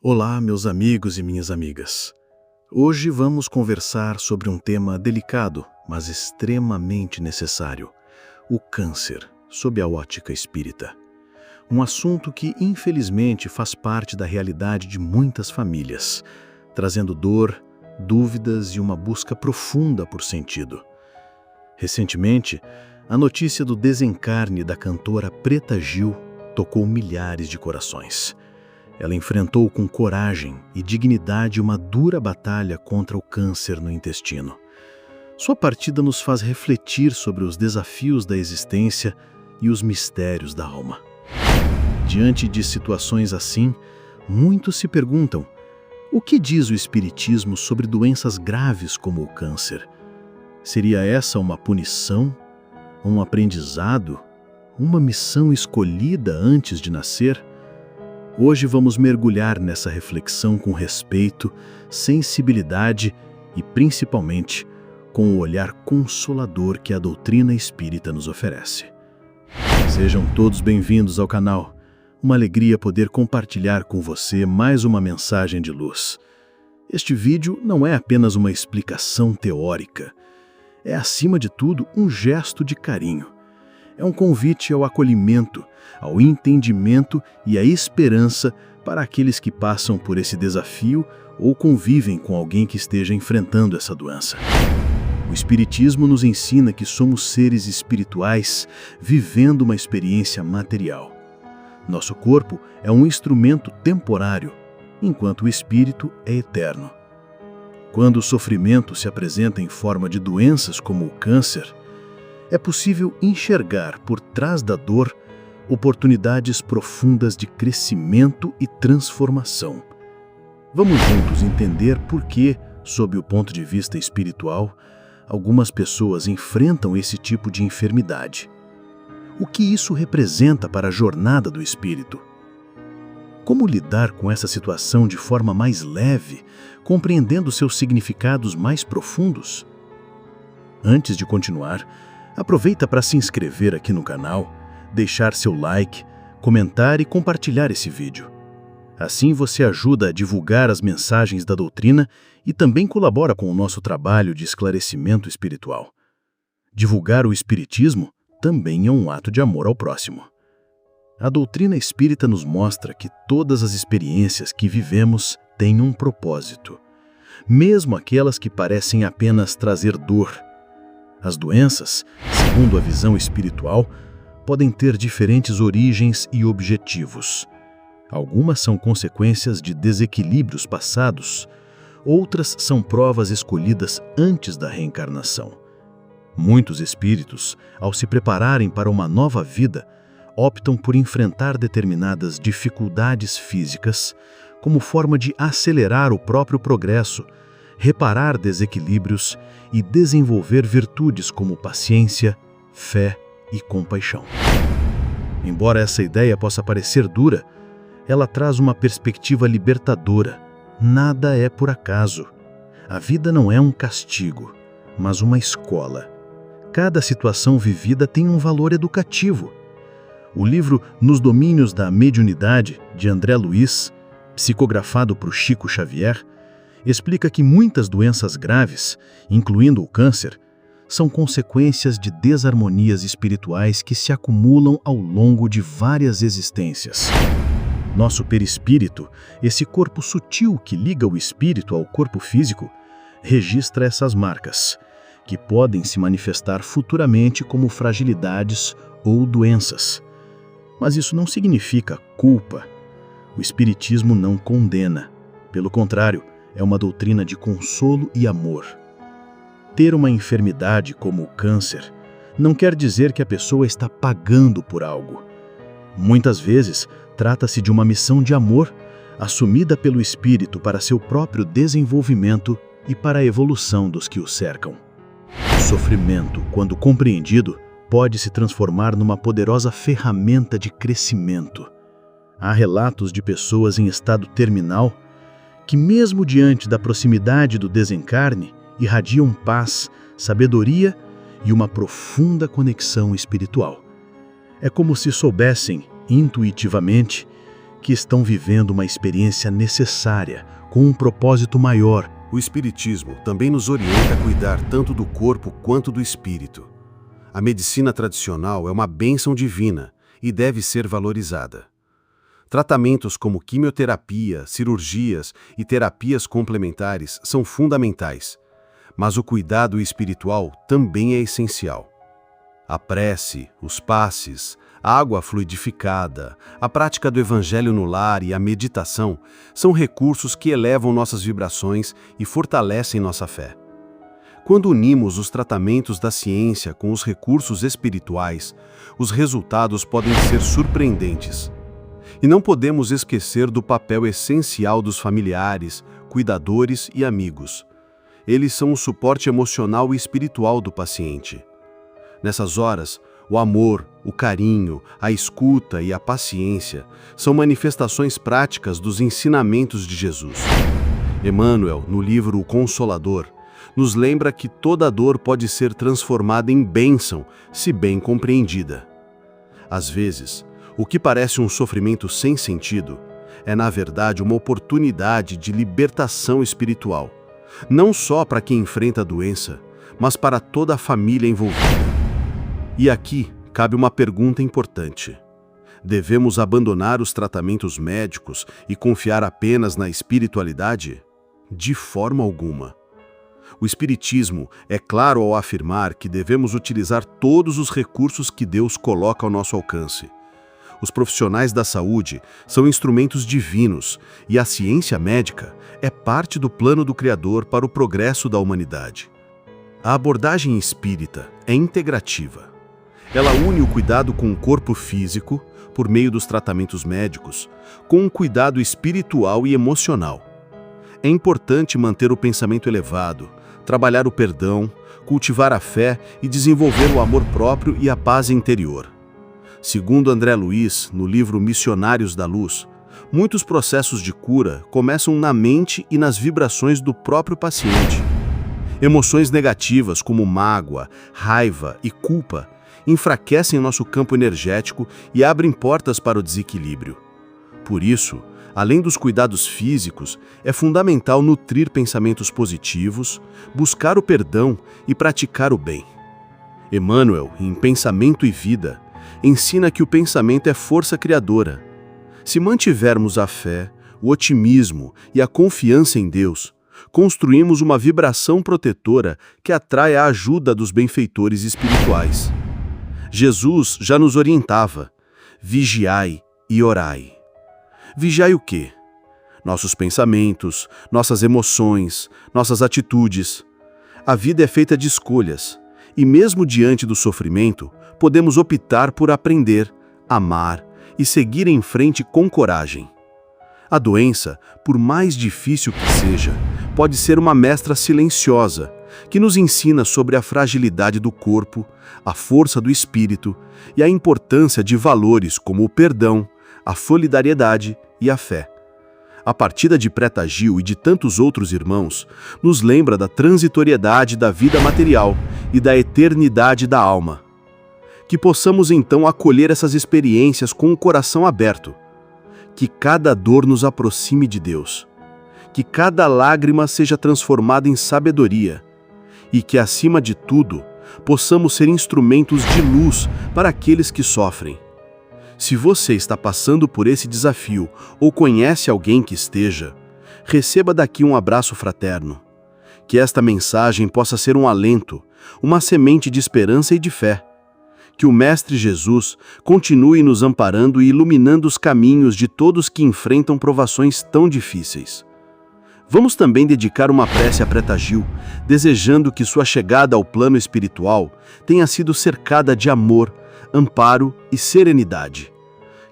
Olá, meus amigos e minhas amigas. Hoje vamos conversar sobre um tema delicado, mas extremamente necessário: o câncer, sob a ótica espírita. Um assunto que, infelizmente, faz parte da realidade de muitas famílias, trazendo dor, dúvidas e uma busca profunda por sentido. Recentemente, a notícia do desencarne da cantora Preta Gil tocou milhares de corações. Ela enfrentou com coragem e dignidade uma dura batalha contra o câncer no intestino. Sua partida nos faz refletir sobre os desafios da existência e os mistérios da alma. Diante de situações assim, muitos se perguntam: o que diz o Espiritismo sobre doenças graves como o câncer? Seria essa uma punição? Um aprendizado? Uma missão escolhida antes de nascer? Hoje vamos mergulhar nessa reflexão com respeito, sensibilidade e, principalmente, com o olhar consolador que a doutrina espírita nos oferece. Sejam todos bem-vindos ao canal. Uma alegria poder compartilhar com você mais uma mensagem de luz. Este vídeo não é apenas uma explicação teórica. É, acima de tudo, um gesto de carinho. É um convite ao acolhimento, ao entendimento e à esperança para aqueles que passam por esse desafio ou convivem com alguém que esteja enfrentando essa doença. O Espiritismo nos ensina que somos seres espirituais vivendo uma experiência material. Nosso corpo é um instrumento temporário, enquanto o espírito é eterno. Quando o sofrimento se apresenta em forma de doenças como o câncer, é possível enxergar por trás da dor oportunidades profundas de crescimento e transformação. Vamos juntos entender por que, sob o ponto de vista espiritual, algumas pessoas enfrentam esse tipo de enfermidade. O que isso representa para a jornada do espírito? Como lidar com essa situação de forma mais leve, compreendendo seus significados mais profundos? Antes de continuar, aproveita para se inscrever aqui no canal, deixar seu like, comentar e compartilhar esse vídeo. Assim você ajuda a divulgar as mensagens da doutrina e também colabora com o nosso trabalho de esclarecimento espiritual. Divulgar o Espiritismo também é um ato de amor ao próximo. A doutrina espírita nos mostra que todas as experiências que vivemos têm um propósito, mesmo aquelas que parecem apenas trazer dor. As doenças, segundo a visão espiritual, podem ter diferentes origens e objetivos. Algumas são consequências de desequilíbrios passados, outras são provas escolhidas antes da reencarnação. Muitos espíritos, ao se prepararem para uma nova vida, optam por enfrentar determinadas dificuldades físicas como forma de acelerar o próprio progresso, reparar desequilíbrios e desenvolver virtudes como paciência, fé e compaixão. Embora essa ideia possa parecer dura, ela traz uma perspectiva libertadora. Nada é por acaso. A vida não é um castigo, mas uma escola. Cada situação vivida tem um valor educativo. O livro Nos Domínios da Mediunidade, de André Luiz, psicografado por Chico Xavier, explica que muitas doenças graves, incluindo o câncer, são consequências de desarmonias espirituais que se acumulam ao longo de várias existências. Nosso perispírito, esse corpo sutil que liga o espírito ao corpo físico, registra essas marcas, que podem se manifestar futuramente como fragilidades ou doenças. Mas isso não significa culpa. O Espiritismo não condena. Pelo contrário, é uma doutrina de consolo e amor. Ter uma enfermidade como o câncer não quer dizer que a pessoa está pagando por algo. Muitas vezes, trata-se de uma missão de amor assumida pelo espírito para seu próprio desenvolvimento e para a evolução dos que o cercam. O sofrimento, quando compreendido, pode se transformar numa poderosa ferramenta de crescimento. Há relatos de pessoas em estado terminal que, mesmo diante da proximidade do desencarne, irradiam paz, sabedoria e uma profunda conexão espiritual. É como se soubessem, intuitivamente, que estão vivendo uma experiência necessária, com um propósito maior. O Espiritismo também nos orienta a cuidar tanto do corpo quanto do espírito. A medicina tradicional é uma bênção divina e deve ser valorizada. Tratamentos como quimioterapia, cirurgias e terapias complementares são fundamentais, mas o cuidado espiritual também é essencial. A prece, os passes, a água fluidificada, a prática do evangelho no lar e a meditação são recursos que elevam nossas vibrações e fortalecem nossa fé. Quando unimos os tratamentos da ciência com os recursos espirituais, os resultados podem ser surpreendentes. E não podemos esquecer do papel essencial dos familiares, cuidadores e amigos. Eles são o suporte emocional e espiritual do paciente. Nessas horas, o amor, o carinho, a escuta e a paciência são manifestações práticas dos ensinamentos de Jesus. Emmanuel, no livro O Consolador, nos lembra que toda dor pode ser transformada em bênção, se bem compreendida. Às vezes, o que parece um sofrimento sem sentido é, na verdade, uma oportunidade de libertação espiritual, não só para quem enfrenta a doença, mas para toda a família envolvida. E aqui cabe uma pergunta importante. Devemos abandonar os tratamentos médicos e confiar apenas na espiritualidade? De forma alguma. O Espiritismo é claro ao afirmar que devemos utilizar todos os recursos que Deus coloca ao nosso alcance. Os profissionais da saúde são instrumentos divinos e a ciência médica é parte do plano do Criador para o progresso da humanidade. A abordagem espírita é integrativa. Ela une o cuidado com o corpo físico, por meio dos tratamentos médicos, com um cuidado espiritual e emocional. É importante manter o pensamento elevado, trabalhar o perdão, cultivar a fé e desenvolver o amor próprio e a paz interior. Segundo André Luiz, no livro Missionários da Luz, muitos processos de cura começam na mente e nas vibrações do próprio paciente. Emoções negativas como mágoa, raiva e culpa enfraquecem nosso campo energético e abrem portas para o desequilíbrio. Por isso, além dos cuidados físicos, é fundamental nutrir pensamentos positivos, buscar o perdão e praticar o bem. Emmanuel, em Pensamento e Vida, ensina que o pensamento é força criadora. Se mantivermos a fé, o otimismo e a confiança em Deus, construímos uma vibração protetora que atrai a ajuda dos benfeitores espirituais. Jesus já nos orientava: vigiai e orai. Vigiai o quê? Nossos pensamentos, nossas emoções, nossas atitudes. A vida é feita de escolhas, e mesmo diante do sofrimento, podemos optar por aprender, amar e seguir em frente com coragem. A doença, por mais difícil que seja, pode ser uma mestra silenciosa, que nos ensina sobre a fragilidade do corpo, a força do espírito e a importância de valores como o perdão, a solidariedade e a fé. A partida de Preta Gil e de tantos outros irmãos nos lembra da transitoriedade da vida material e da eternidade da alma. Que possamos então acolher essas experiências com o coração aberto. Que cada dor nos aproxime de Deus. Que cada lágrima seja transformada em sabedoria. E que, acima de tudo, possamos ser instrumentos de luz para aqueles que sofrem. Se você está passando por esse desafio ou conhece alguém que esteja, receba daqui um abraço fraterno. Que esta mensagem possa ser um alento, uma semente de esperança e de fé. Que o Mestre Jesus continue nos amparando e iluminando os caminhos de todos que enfrentam provações tão difíceis. Vamos também dedicar uma prece a Preta Gil, desejando que sua chegada ao plano espiritual tenha sido cercada de amor, amparo e serenidade.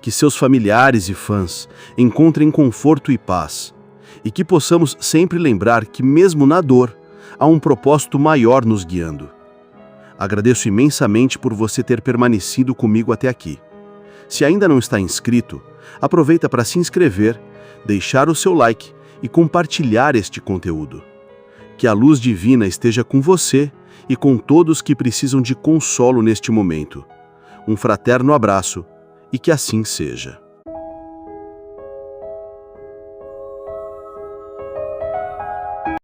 Que seus familiares e fãs encontrem conforto e paz, e que possamos sempre lembrar que, mesmo na dor, há um propósito maior nos guiando. Agradeço imensamente por você ter permanecido comigo até aqui. Se ainda não está inscrito, aproveita para se inscrever, deixar o seu like e compartilhar este conteúdo. Que a luz divina esteja com você e com todos que precisam de consolo neste momento. Um fraterno abraço e que assim seja.